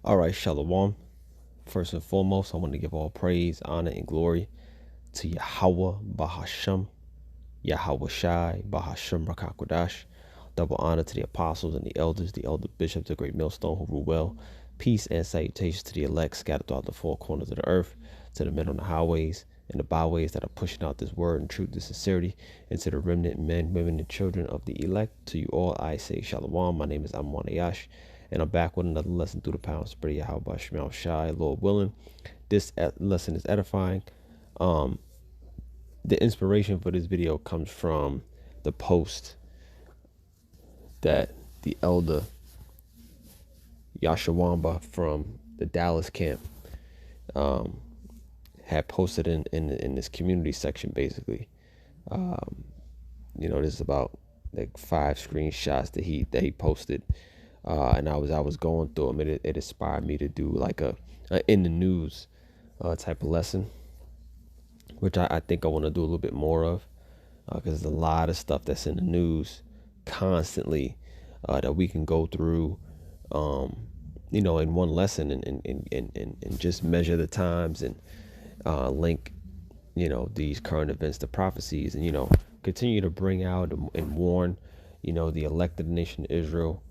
All right, Shalom. First and foremost, I want to give all praise, honor, and glory to Yahawah Bahasham, Yahawashi Bahasham Rakakwadash. Double honor to the apostles and the elder bishops, the great Millstone who rule well. Peace and salutations to the elect scattered throughout the four corners of the earth, to the men on the highways and the byways that are pushing out this word and truth and sincerity, and to the remnant men, women, and children of the elect. To you all, I say Shalom. My name is Ahyash, and I'm back with another lesson through the power and spirit of Yahweh Shemel Shai, Lord willing. This lesson is edifying. The inspiration for this video comes from the post that the elder Yahsharalah from the Dallas camp had posted in this community section. Basically, this is about like 5 screenshots that he posted, and I was going through them. It inspired me to do like a in the news type of lesson, which I think I want to do a little bit more of, because there's a lot of stuff that's in the news constantly that we can go through, in one lesson and just measure the times and link, these current events to prophecies, and, continue to bring out and warn, the elected nation of Israel,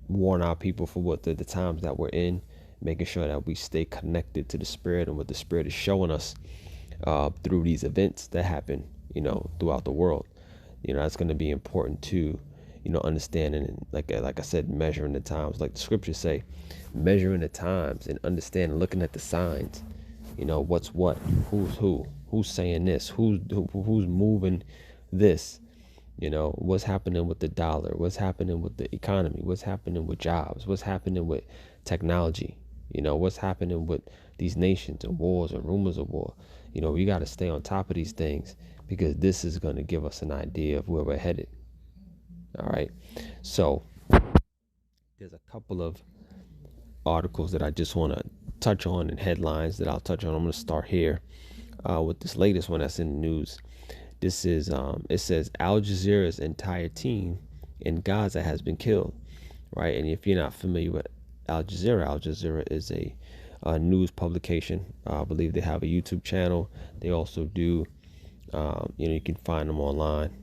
warn our people for what the times that we're in, making sure that we stay connected to the Spirit and what the Spirit is showing us through these events that happen, throughout the world. That's going to be important to, understanding, and like I said, measuring the times, like the scriptures say, measuring the times and understanding, looking at the signs, what's what, who's saying this, who's moving this, what's happening with the dollar, what's happening with the economy, what's happening with jobs, what's happening with technology, what's happening with these nations and wars and rumors of war. We got to stay on top of these things, because this is going to give us an idea of where we're headed. All right. So there's a couple of articles that I just want to touch on, and headlines that I'll touch on. I'm going to start here with this latest one that's in the news. This is, it says Al Jazeera's entire team in Gaza has been killed. Right. And if you're not familiar with Al Jazeera is a news publication. I believe they have a YouTube channel. They also do, you can find them online.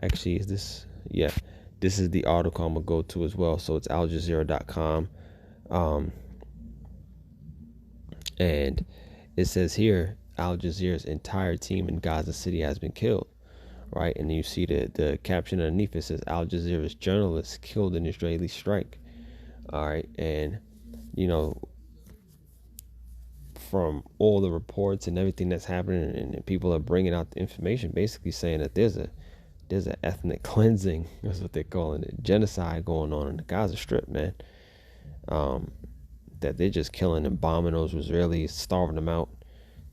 Actually, is this? Yeah, this is the article I'm gonna go to as well. So it's aljazeera.com. And it says here, Al Jazeera's entire team in Gaza City has been killed. Right, and you see the caption underneath. It says Al Jazeera's journalists killed in Israeli strike. All right, and from all the reports and everything that's happening, and people are bringing out the information, basically saying that there's an ethnic cleansing, that's what they're calling it, genocide going on in the Gaza Strip, man. That they're just killing and bombing those Israelis, starving them out,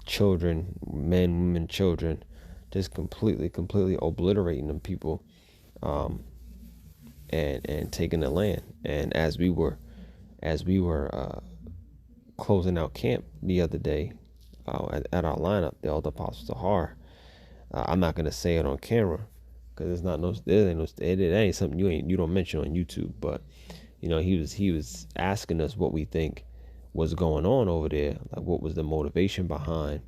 children, men, women, children, just completely obliterating them people, and taking the land. And as we were closing out camp the other day, at our lineup, the elder apostle Tahar, I'm not gonna say it on camera, because it's not it ain't something you don't mention on YouTube. But he was asking us what we think was going on over there, like what was the motivation behind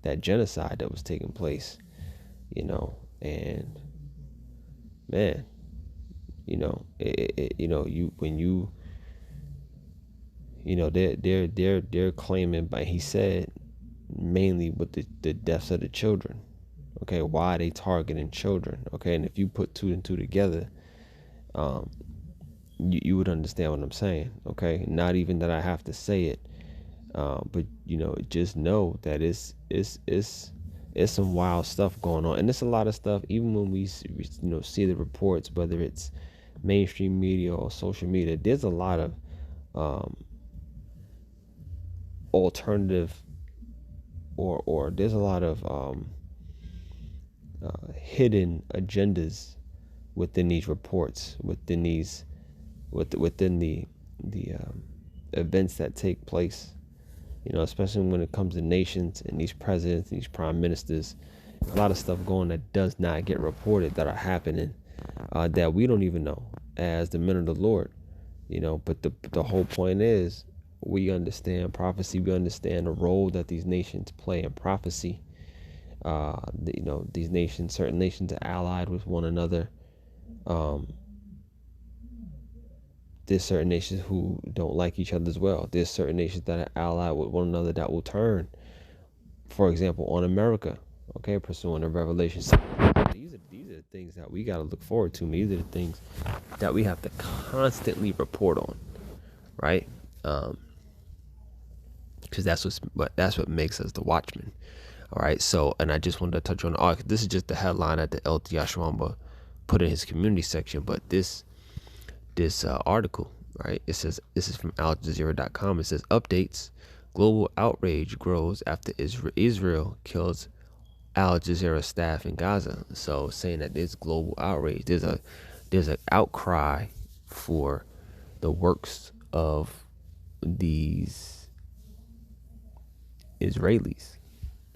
that genocide that was taking place, and man, they're claiming, but he said mainly with the deaths of the children. Okay, why are they targeting children? Okay, and if you put 2 and 2 together, you would understand what I'm saying. Okay, not even that I have to say it, but just know that it's some wild stuff going on, and it's a lot of stuff. Even when we see the reports, whether it's mainstream media or social media, there's a lot of alternative, or there's a lot of hidden agendas within these reports, within the events that take place, especially when it comes to nations and these presidents and these prime ministers. A lot of stuff going that does not get reported, that are happening, that we don't even know as the men of the Lord, But the whole point is, we understand prophecy. We understand the role that these nations play in prophecy. These nations, certain nations are allied with one another. There's certain nations who don't like each other as well. There's certain nations that are allied with one another that will turn, for example, on America. Okay, pursuing the Revelation. These are the things that we got to look forward to. These are the things that we have to constantly report on, right? Because that's what makes us the watchmen. All right. So, and I just wanted to touch on this is just the headline that the LT Yahsharalah put in his community section, but this article, right? It says, this is from AlJazeera.com. It says, updates: global outrage grows after Israel kills Al Jazeera staff in Gaza. So saying that there's global outrage, there's an outcry for the works of these Israelis,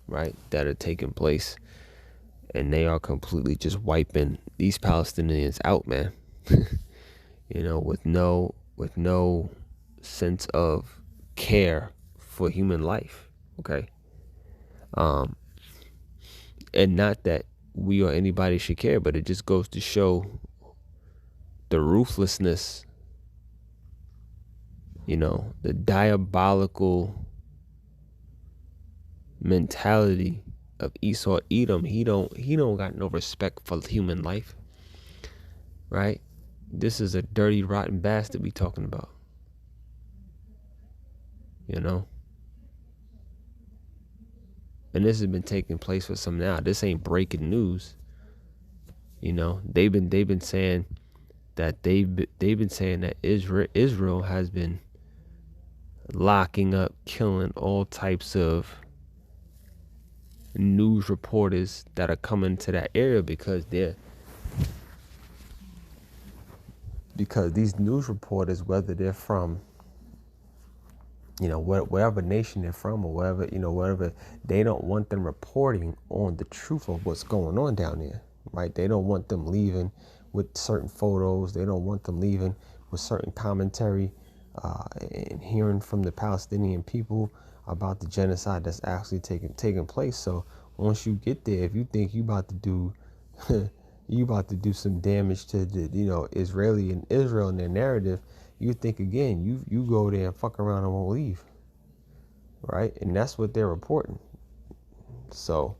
right, that are taking place, and they are completely just wiping these Palestinians out, man. With no sense of care for human life. Okay. And not that we or anybody should care, but it just goes to show the ruthlessness, the diabolical mentality of Esau Edom. He don't got no respect for human life, right? This is a dirty, rotten bastard we talking about, and this has been taking place for some now. This ain't breaking news. They've been saying that Israel has been locking up, killing all types of news reporters that are coming to that area because these news reporters, whether they're from wherever nation they're from, or wherever, they don't want them reporting on the truth of what's going on down there, right? They don't want them leaving with certain photos. They don't want them leaving with certain commentary, and hearing from the Palestinian people about the genocide that's actually taking place. So once you get there, if you think you about to do you about to do some damage to the Israel and their narrative, you think again. You go there and fuck around and won't leave, right? And that's what they're reporting. So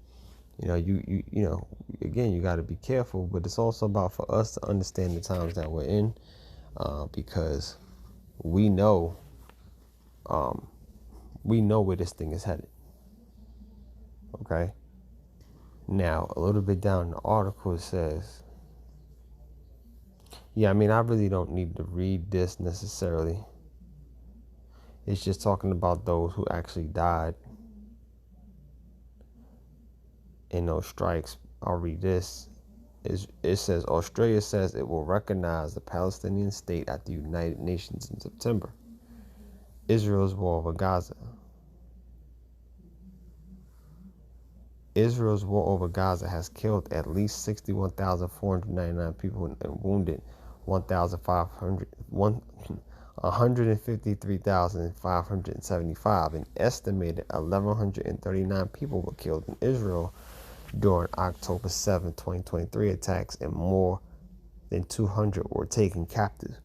again, you got to be careful, but it's also about for us to understand the times that we're in, because we know where this thing is headed. Okay. Now, a little bit down in the article, it says, I really don't need to read this necessarily. It's just talking about those who actually died in those strikes. I'll read this. It says, Australia says it will recognize the Palestinian state at the United Nations in September. Israel's war over Gaza. Israel's war over Gaza has killed at least 61,499 people and wounded 153,575. An estimated 1,139 people were killed in Israel during October 7, 2023 attacks, and more than 200 were taken captive.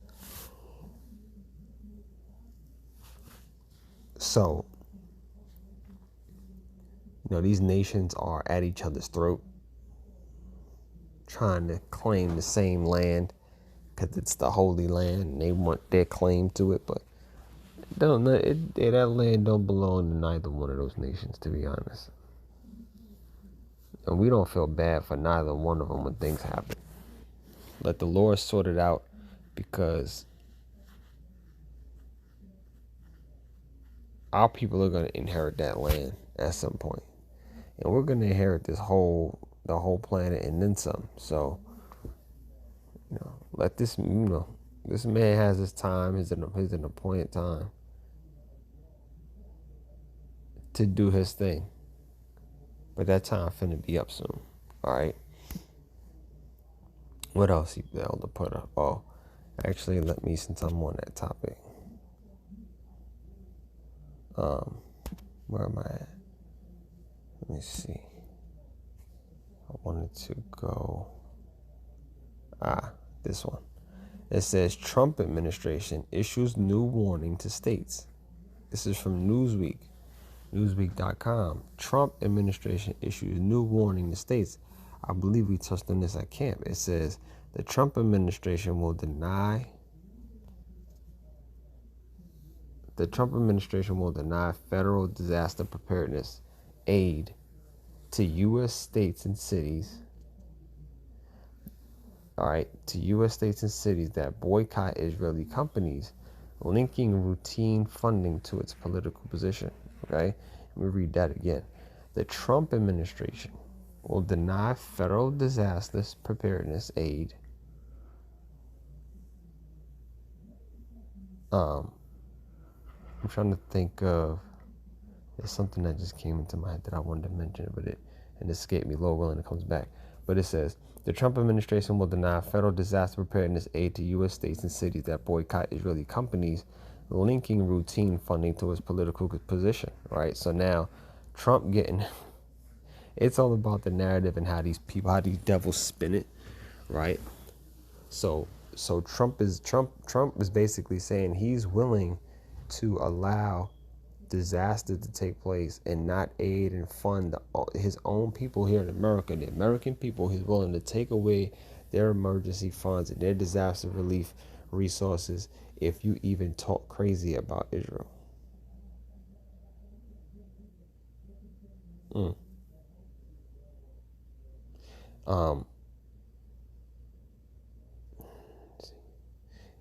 So, these nations are at each other's throat, trying to claim the same land because it's the Holy Land and they want their claim to it. But that land don't belong to neither one of those nations, to be honest. And we don't feel bad for neither one of them when things happen. Let the Lord sort it out, because our people are going to inherit that land at some point. And we're going to inherit the whole planet and then some. So, let this, this man has his time, his an appointed time to do his thing. But that time finna be up soon. All right. What else he be able to put up? Oh, Actually, let me, since I'm on that topic, where am I at? Let me see. I wanted to go, this one. It says Trump administration issues new warning to states. This is from Newsweek, Newsweek.com. Trump administration issues new warning to states. I believe we touched on this at camp. It says the Trump administration will deny federal disaster preparedness aid to U.S. states and cities. All right, to U.S. states and cities that boycott Israeli companies, linking routine funding to its political position. Okay, let me read that again. The Trump administration will deny federal disaster preparedness aid. I'm trying to think of. There's something that just came into my head that I wanted to mention, but it escaped me. Lord willing, it comes back. But it says the Trump administration will deny federal disaster preparedness aid to U.S. states and cities that boycott Israeli companies, linking routine funding to its political position. Right. So now, Trump getting. It's all about the narrative and how these devils spin it. Right. So Trump is basically saying he's willing to allow disaster to take place and not aid and fund his own people here in America, the American people. He's willing to take away their emergency funds and their disaster relief resources if you even talk crazy about Israel.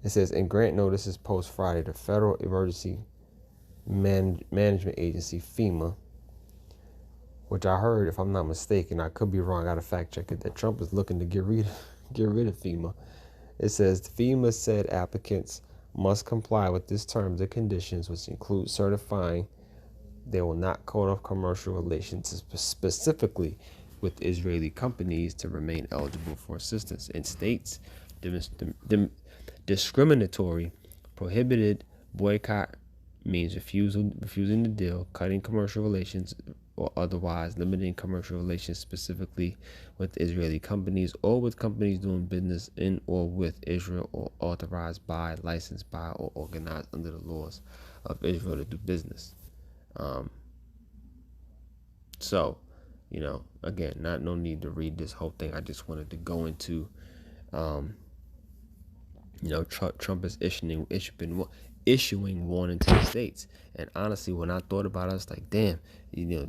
It says, in grant notices post Friday, the Federal Emergency Management Agency, FEMA, which I heard, if I'm not mistaken, I could be wrong, I got to fact check it, that Trump is looking to get rid of FEMA. It says FEMA said applicants must comply with these terms and conditions, which include certifying they will not cut off commercial relations specifically with Israeli companies to remain eligible for assistance. In states, discriminatory, prohibited boycott means refusing the deal, cutting commercial relations, or otherwise limiting commercial relations specifically with Israeli companies or with companies doing business in or with Israel or authorized by, licensed by, or organized under the laws of Israel to do business. So, again, no need to read this whole thing. I just wanted to go into, Trump is issuing warning to the states. And honestly, when I thought about it, I was like, damn,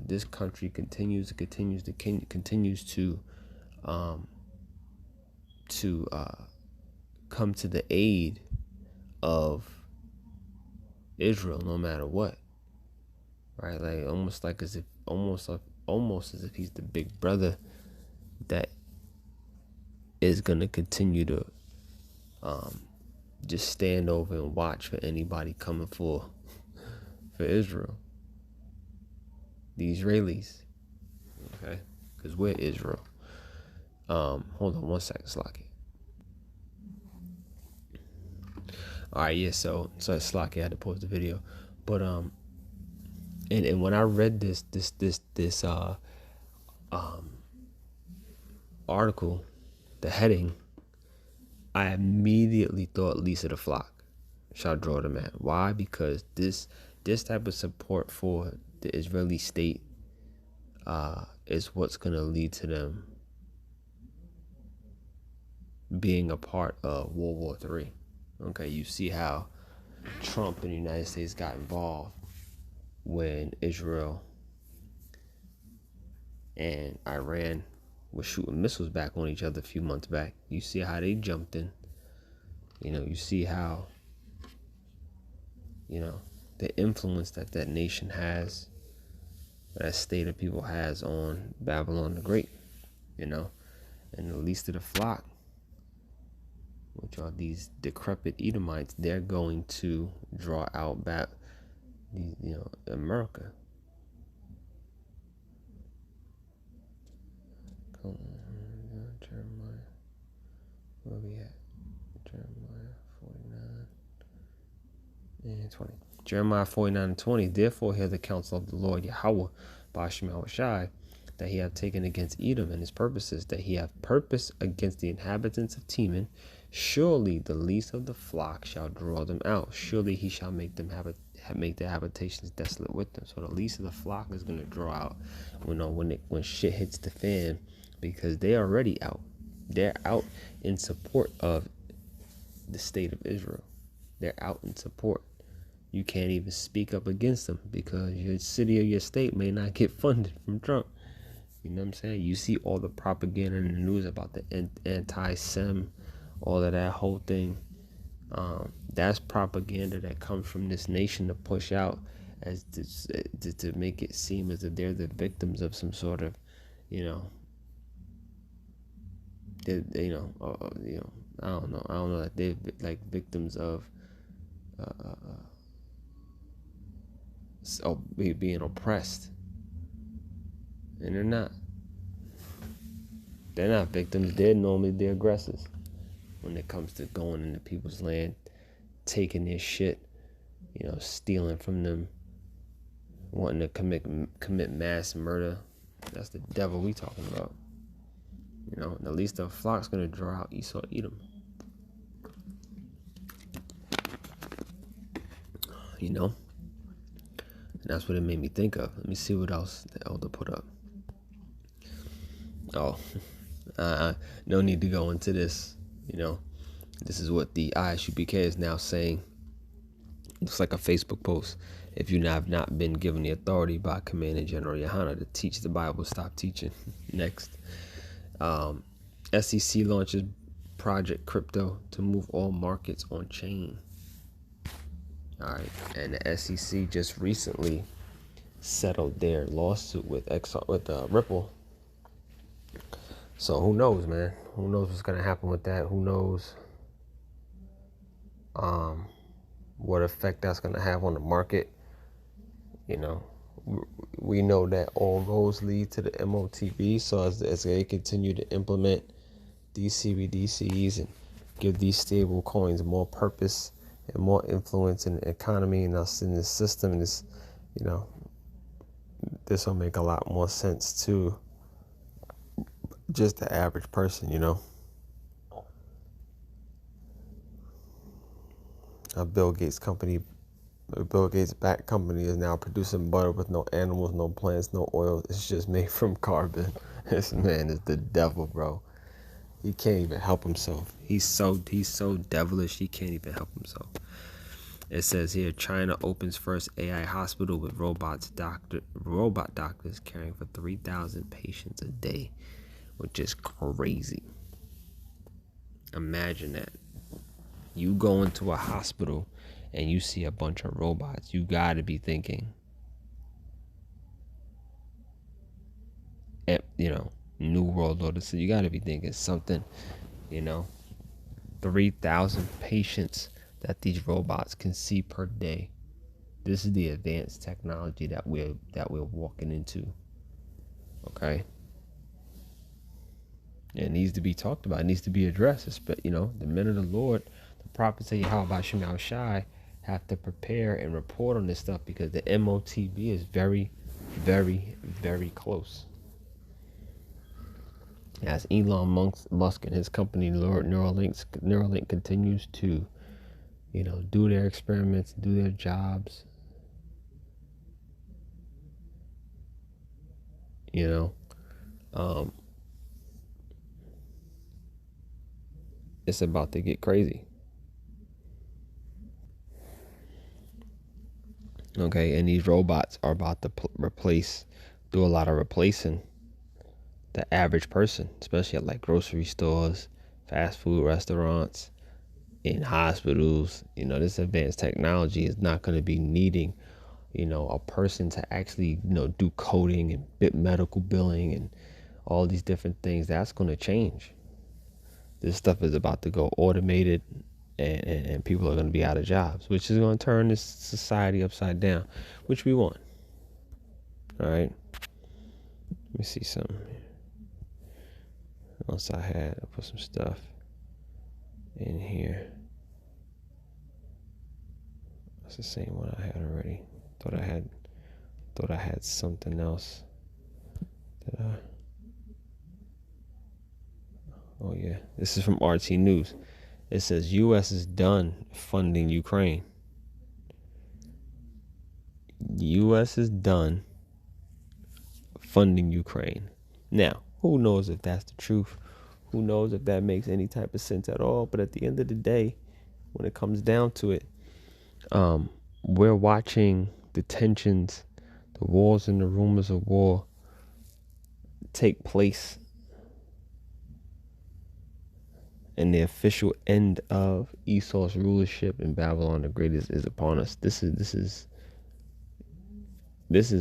this country continues to come to the aid of Israel no matter what. Right? Like almost as if he's the big brother that is gonna continue to just stand over and watch for anybody coming for Israel. The Israelis. Okay? Because we're Israel. Hold on one second, Slocky. Alright, yeah, so Slocky, I had to pause the video. But and when I read this article, the heading, I immediately thought Lisa the Flock shall draw the man. Why? Because this type of support for the Israeli state is what's going to lead to them being a part of World War III. Okay, you see how Trump and the United States got involved when Israel and Iran were shooting missiles back on each other a few months back. You see how they jumped in. You see how, the influence that nation has, that state of people has on Babylon the Great, and the least of the flock, which are these decrepit Edomites, they're going to draw out back, America. Jeremiah, where we at? Jeremiah and 20. Jeremiah 49:20. Therefore hear the counsel of the Lord Yahawah by Yahawashi, that he hath taken against Edom and his purposes, that he hath purpose against the inhabitants of Teman. Surely the least of the flock shall draw them out. Surely he shall make them make their habitations desolate with them. So the least of the flock is going to draw out when shit hits the fan, because they're already out. They're out in support of the state of Israel. They're out in support. You can't even speak up against them because your city or your state may not get funded from Trump. You know what I'm saying? You see all the propaganda in the news about the anti-Sem, all of that whole thing. That's propaganda that comes from this nation to push out as to make it seem as if they're the victims of some sort of, I don't know that they're like victims of being oppressed, and they're not. They're not victims. They're normally the aggressors when it comes to going into people's land, taking their shit, stealing from them, wanting to commit mass murder. That's the devil we talking about. And at least the flock's gonna draw out Esau, Edom. And that's what it made me think of. Let me see what else the elder put up. Oh, no need to go into this. This is what the ISUPK is now saying. It's like a Facebook post. If you have not been given the authority by Commander General Yohana to teach the Bible, stop teaching. Next. SEC launches Project Crypto to move all markets on chain. All right. And the SEC just recently settled their lawsuit with Ripple. So who knows, man? Who knows what's going to happen with that? Who knows what effect that's going to have on the market? We know that all roads lead to the MOTB. So as they continue to implement these CBDCs and give these stable coins more purpose and more influence in the economy and us in this system, and this, this will make a lot more sense to just the average person, A Bill Gates backed company is now producing butter with no animals, no plants, no oil. It's just made from carbon. This man is the devil, bro. He can't even help himself. He's so devilish. He can't even help himself. It says here, China opens first AI hospital with robot doctors caring for 3,000 patients a day, which is crazy. Imagine that. You go into a hospital and you see a bunch of robots. You gotta be thinking, New World Order. So you gotta be thinking something, 3,000 patients that these robots can see per day. This is the advanced technology that we're walking into. Okay. It needs to be talked about. It needs to be addressed. But the men of the Lord, the prophets of Yahawashi, have to prepare and report on this stuff, because the MOTB is very, very, very close. As Elon Musk and his company Neuralink continues to, do their experiments, do their jobs, it's about to get crazy. Okay, and these robots are about to do a lot of replacing the average person, especially at like grocery stores, fast food restaurants, in hospitals. This advanced technology is not going to be needing, a person to actually, do coding and medical billing and all these different things. That's going to change. This stuff is about to go automated, and people are going to be out of jobs, which is going to turn this society upside down, which we want. All right. Let me see something. Once I put some stuff in here. It's the same one I had already. Thought I had something else. Did I? Oh yeah, this is from RT News. It says U.S. is done funding Ukraine. The U.S. is done funding Ukraine. Now, who knows if that's the truth? Who knows if that makes any type of sense at all? But at the end of the day, when it comes down to it, we're watching the tensions, the wars and the rumors of war take place, and the official end of Esau's rulership in Babylon the Great is upon us. This is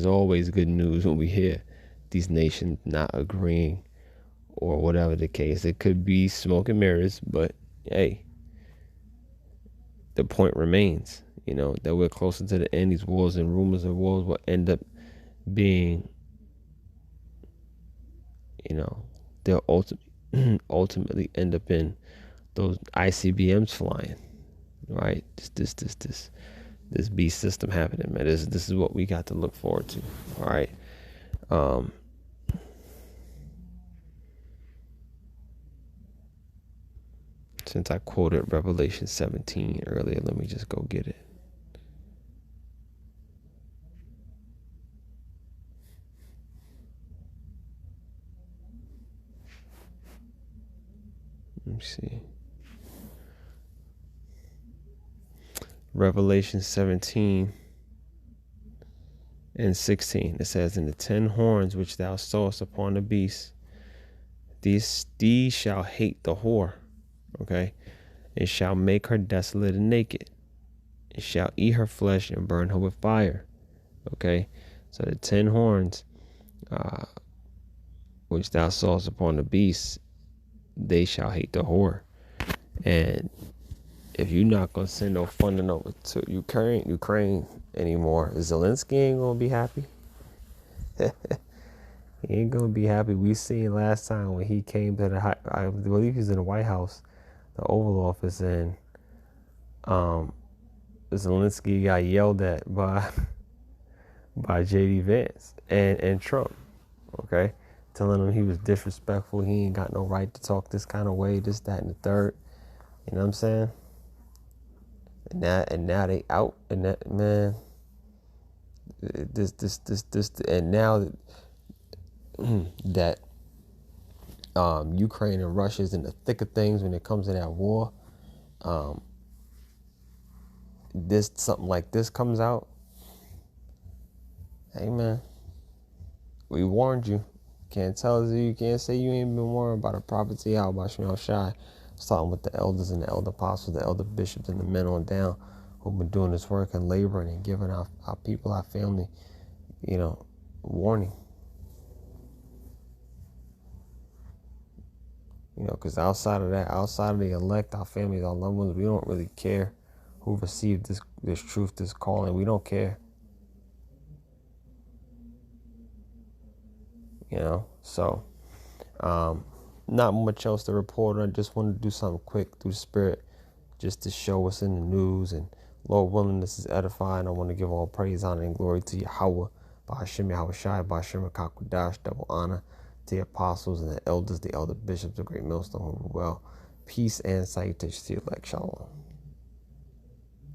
always good news when we hear these nations not agreeing or whatever the case. It could be smoke and mirrors, but hey, the point remains, that we're closer to the end. These wars and rumors of wars will end up being, they'll ultimately end up in those ICBMs flying, right? This beast system happening, man. This is what we got to look forward to. All right. Since I quoted Revelation 17 earlier, let me just go get it. Let me see. Revelation 17 and 16. It says, "And the 10 horns which thou sawest upon the beast, these shall hate the whore, okay, and shall make her desolate and naked, and shall eat her flesh and burn her with fire." Okay, so the 10 horns which thou sawest upon the beast, they shall hate the whore. And if you're not gonna send no funding over to Ukraine anymore, Zelensky ain't gonna be happy. He ain't gonna be happy. We seen last time when he came to I believe he was in the White House, the Oval Office, and Zelensky got yelled at by JD Vance and Trump, okay, telling him he was disrespectful. He ain't got no right to talk this kind of way, this, that, and the third. You know what I'm saying? And now they out, and that, man, this, and now that Ukraine and Russia is in the thick of things when it comes to that war, something like this comes out. Hey man, we warned you. Can't say you ain't been warned about a prophet to Yahawashi. Yahsharalah. Starting with the elders and the elder apostles, the elder bishops, and the men on down who've been doing this work and laboring and giving our people, our family, warning. Because outside of the elect, our families, our loved ones, we don't really care who received this truth, this calling. We don't care. So not much else to report on. I just wanted to do something quick through the Spirit, just to show what's in the news. And Lord willing, this is edifying. I want to give all praise, honor, and glory to Yahawah, by Hashem Yahawashi, by Hashem Kakwadash, double honor to the apostles and the elders, the elder bishops, the great Millstone, who rule well. Peace and salutation to you, like Shalom.